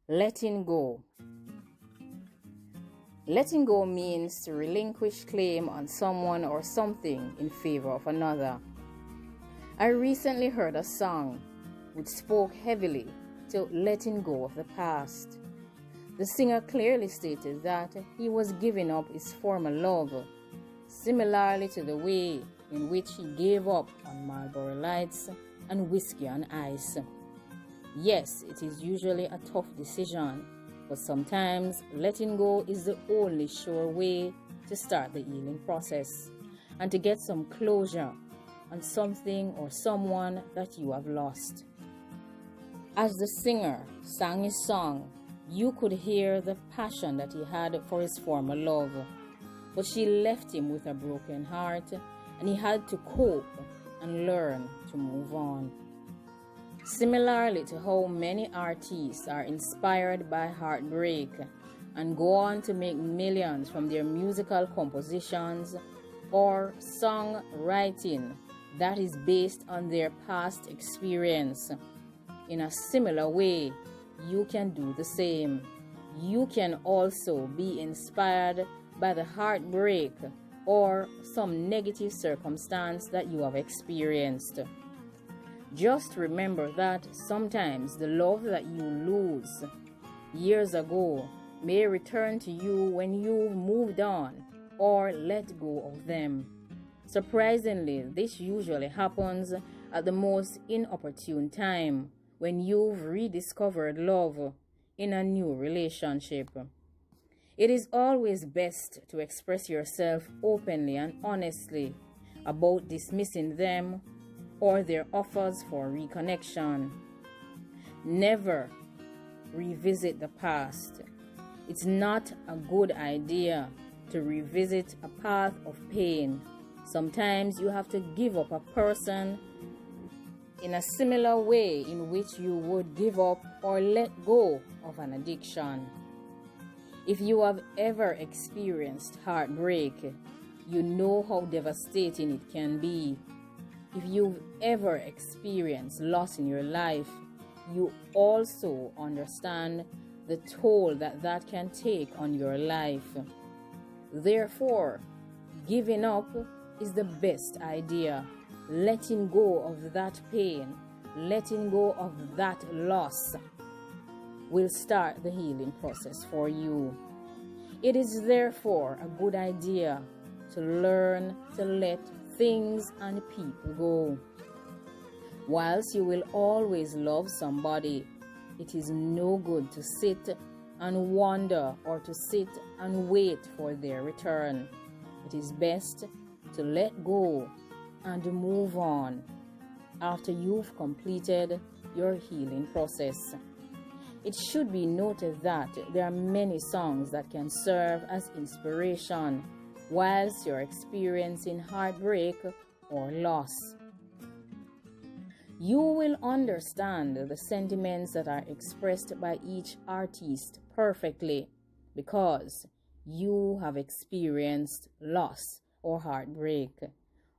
Letting go. Letting go means to relinquish claim on someone or something in favor of another. I recently heard a song which spoke heavily to letting go of the past. The singer clearly stated that he was giving up his former love, similarly to the way in which he gave up on Marlboro Lights and whiskey on ice. Yes, it is usually a tough decision, but sometimes letting go is the only sure way to start the healing process and to get some closure on something or someone that you have lost. As the singer sang his song, you could hear the passion that he had for his former love, but she left him with a broken heart, and he had to cope and learn to move on. Similarly to how many artists are inspired by heartbreak and go on to make millions from their musical compositions or song writing that is based on their past experience, in a similar way, you can do the same. You can also be inspired by the heartbreak or some negative circumstance that you have experienced. Just remember that sometimes the love that you lose years ago may return to you when you've moved on or let go of them. Surprisingly, this usually happens at the most inopportune time, when you've rediscovered love in a new relationship. It is always best to express yourself openly and honestly about dismissing them or their offers for reconnection. Never revisit the past. It's not a good idea to revisit a path of pain. Sometimes you have to give up a person in a similar way in which you would give up or let go of an addiction. If you have ever experienced heartbreak, you know how devastating it can be. If you've ever experienced loss in your life, you also understand the toll that can take on your life. Therefore, giving up is the best idea. Letting go of that pain, letting go of that loss will start the healing process for you. It is therefore a good idea to learn to let things and people go. Whilst you will always love somebody, it is no good to sit and wonder or to sit and wait for their return. It is best to let go and move on after you've completed your healing process. It should be noted that there are many songs that can serve as inspiration whilst you're experiencing heartbreak or loss. You will understand the sentiments that are expressed by each artist perfectly because you have experienced loss or heartbreak.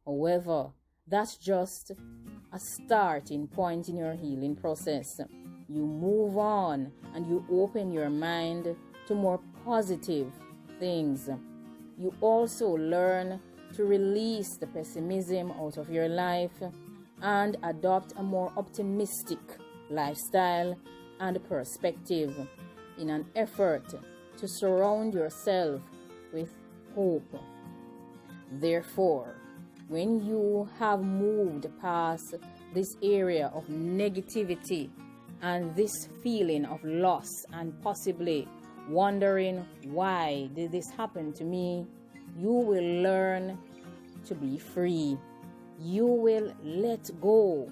However, that's just a starting point in your healing process. You move on and you open your mind to more positive things. You also learn to release the pessimism out of your life and adopt a more optimistic lifestyle and perspective in an effort to surround yourself with hope. Therefore, when you have moved past this area of negativity and this feeling of loss and possibly wondering why did this happen to me, you will learn to be free. You will let go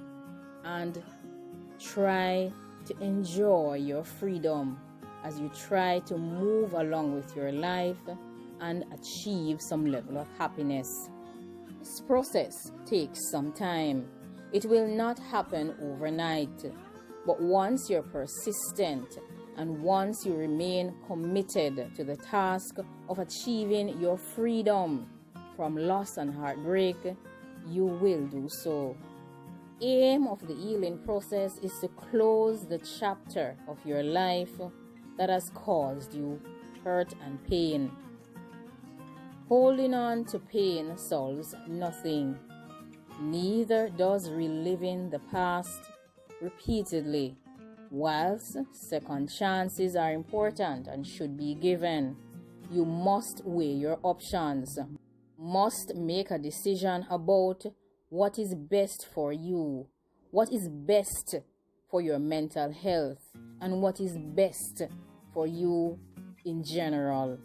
and try to enjoy your freedom as you try to move along with your life and achieve some level of happiness. This process takes some time. It will not happen overnight, but once you're persistent and once you remain committed to the task of achieving your freedom from loss and heartbreak, you will do so. Aim of the healing process is to close the chapter of your life that has caused you hurt and pain. Holding on to pain solves nothing. Neither does reliving the past repeatedly. Whilst second chances are important and should be given, you must weigh your options, must make a decision about what is best for you, what is best for your mental health, and what is best for you in general.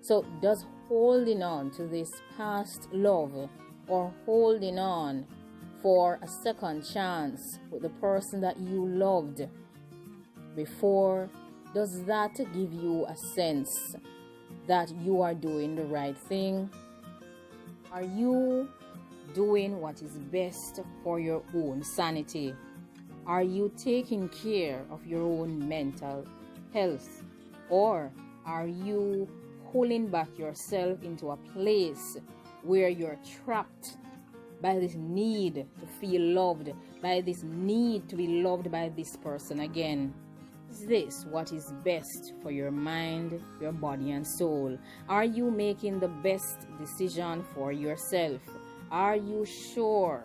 So does holding on to this past love or holding on for a second chance with the person that you loved before, does that give you a sense that you are doing the right thing? Are you doing what is best for your own sanity? Are you taking care of your own mental health? Or are you pulling back yourself into a place where you're trapped by this need to feel loved, by this need to be loved by this person again? Is this what is best for your mind, your body, and soul? Are you making the best decision for yourself? Are you sure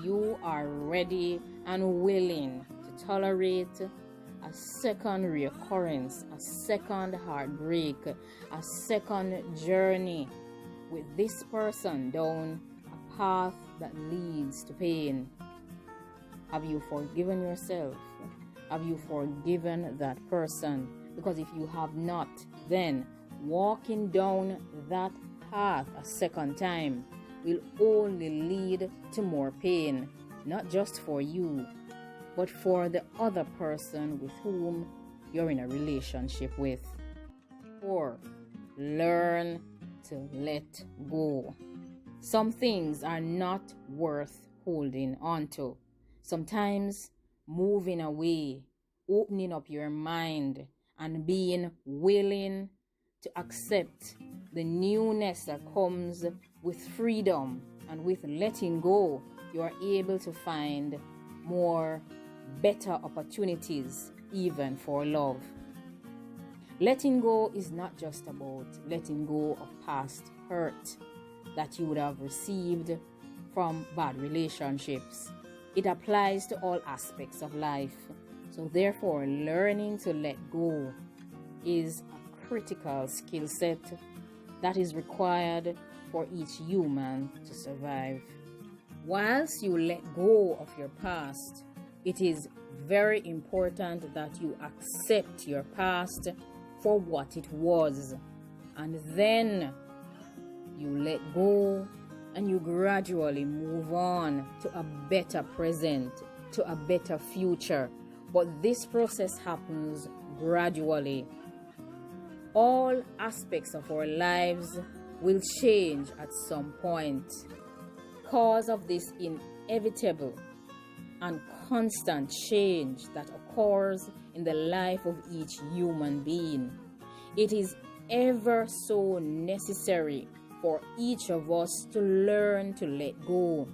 you are ready and willing to tolerate a second reoccurrence, a second heartbreak, a second journey with this person down a path that leads to pain? Have you forgiven yourself? Have you forgiven that person? Because if you have not, then walking down that path a second time will only lead to more pain, not just for you, but for the other person with whom you're in a relationship with. Or learn to let go. Some things are not worth holding on to. Sometimes moving away, opening up your mind, and being willing to accept the newness that comes with freedom and with letting go, you are able to find more better opportunities even for love. Letting go is not just about letting go of past hurt that you would have received from bad relationships. It applies to all aspects of life. So therefore, learning to let go is a critical skill set that is required for each human to survive. Whilst you let go of your past, it is very important that you accept your past for what it was, and then you let go and you gradually move on to a better present, to a better future. But this process happens gradually. All aspects of our lives will change at some point. Because of this inevitable and constant change that occurs in the life of each human being, it is ever so necessary for each of us to learn to let go.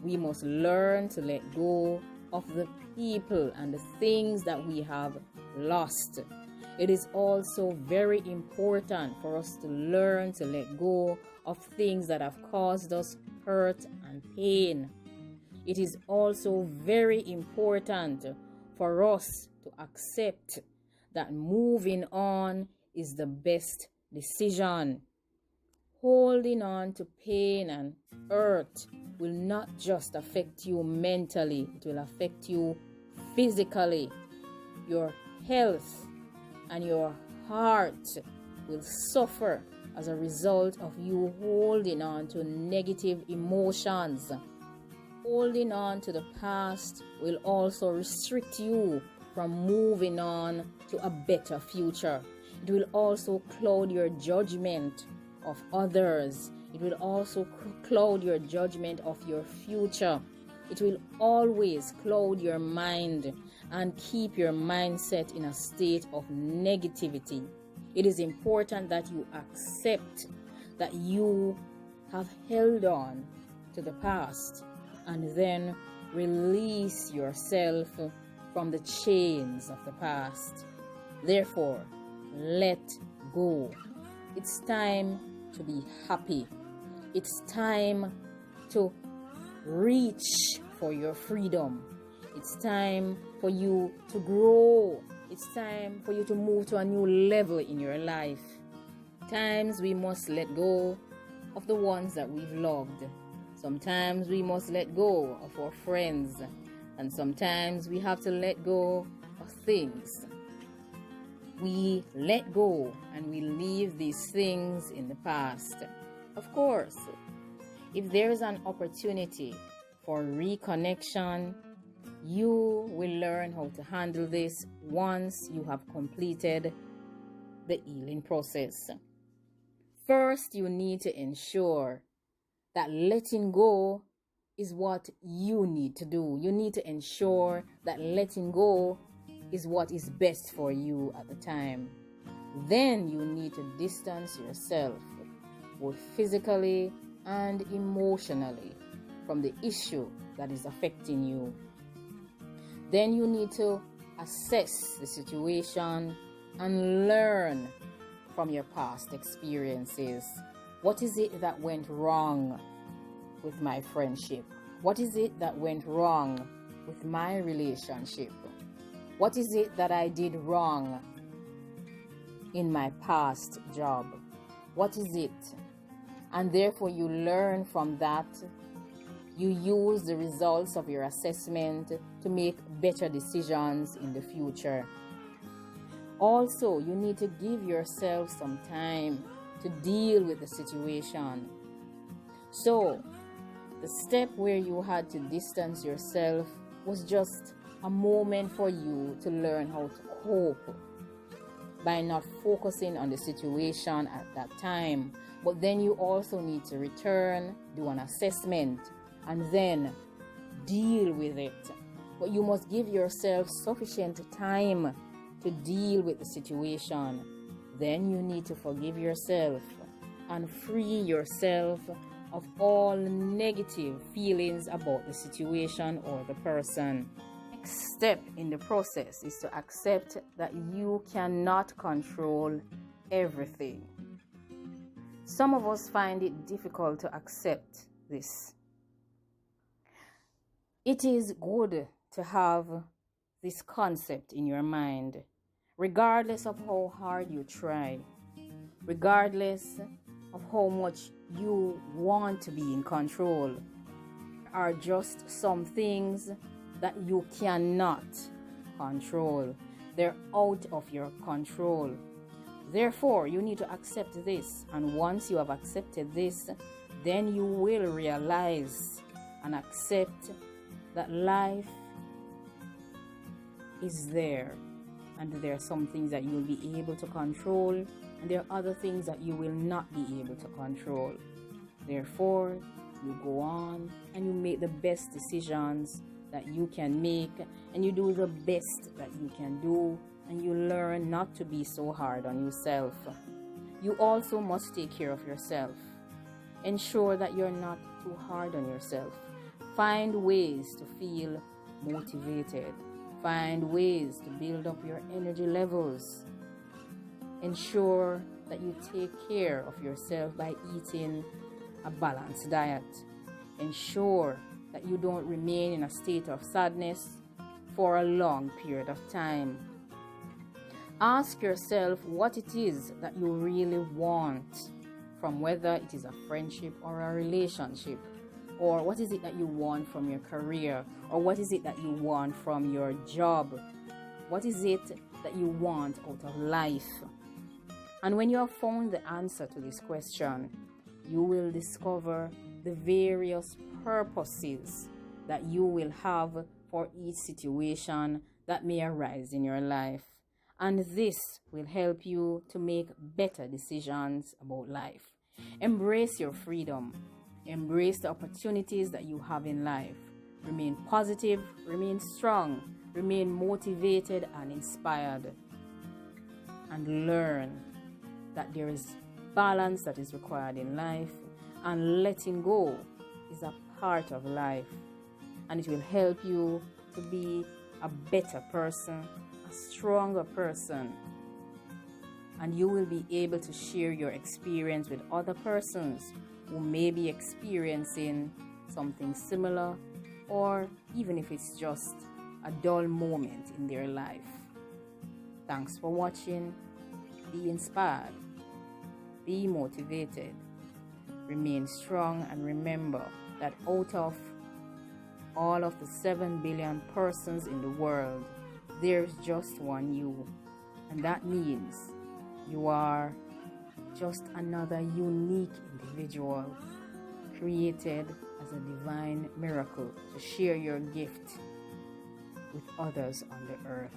We must learn to let go of the people and the things that we have lost. It is also very important for us to learn to let go of things that have caused us hurt and pain. It is also very important for us to accept that moving on is the best decision. Holding on to pain and hurt will not just affect you mentally, it will affect you physically. Your health and your heart will suffer as a result of you holding on to negative emotions. Holding on to the past will also restrict you from moving on to a better future. It will also cloud your judgment of others. It will also cloud your judgment of your future. It will always cloud your mind and keep your mindset in a state of negativity. It is important that you accept that you have held on to the past and then release yourself from the chains of the past. Therefore, let go. It's time to be happy. It's time to reach for your freedom. It's time for you to grow. It's time for you to move to a new level in your life. Times we must let go of the ones that we've loved. Sometimes we must let go of our friends. And sometimes we have to let go of things. We let go and we leave these things in the past. Of course, if there is an opportunity for reconnection, you will learn how to handle this once you have completed the healing process. First, you need to ensure that letting go is what you need to do. You need to ensure that letting go is what is best for you at the time. Then you need to distance yourself, both physically and emotionally, from the issue that is affecting you. Then you need to assess the situation and learn from your past experiences. What is it that went wrong with my friendship? What is it that went wrong with my relationship? What is it that I did wrong in my past job? What is it? And therefore you learn from that. You use the results of your assessment to make better decisions in the future. Also, you need to give yourself some time to deal with the situation. So, the step where you had to distance yourself was just a moment for you to learn how to cope by not focusing on the situation at that time. But then you also need to return, do an assessment, and then deal with it. But you must give yourself sufficient time to deal with the situation. Then you need to forgive yourself and free yourself of all negative feelings about the situation or the person. Next step in the process is to accept that you cannot control everything. Some of us find it difficult to accept this. It is good to have this concept in your mind, regardless of how hard you try, regardless of how much you want to be in control. There are just some things that you cannot control. They're out of your control. Therefore, you need to accept this. And once you have accepted this, then you will realize and accept that life is there. And there are some things that you will be able to control, and there are other things that you will not be able to control. Therefore, you go on and you make the best decisions that you can make, and you do the best that you can do, and you learn not to be so hard on yourself. You also must take care of yourself. Ensure that you're not too hard on yourself. Find ways to feel motivated. Find ways to build up your energy levels. Ensure that you take care of yourself by eating a balanced diet. Ensure that you don't remain in a state of sadness for a long period of time. Ask yourself what it is that you really want from whether it is a friendship or a relationship, or what is it that you want from your career, or what is it that you want from your job. What is it that you want out of life? And when you have found the answer to this question, you will discover the various purposes that you will have for each situation that may arise in your life. And this will help you to make better decisions about life. Embrace your freedom. Embrace the opportunities that you have in life. Remain positive, remain strong, remain motivated and inspired. And learn that there is balance that is required in life, and letting go is a part of life, and it will help you to be a better person, a a stronger person, and you will be able to share your experience with other persons who may be experiencing something similar, or even if it's just a dull moment in their life. Thanks for watching. Be inspired, be motivated, remain strong, and remember that out of all of the 7 billion persons in the world, there's just one you, and that means you are just another unique individual created as a divine miracle to share your gift with others on the earth.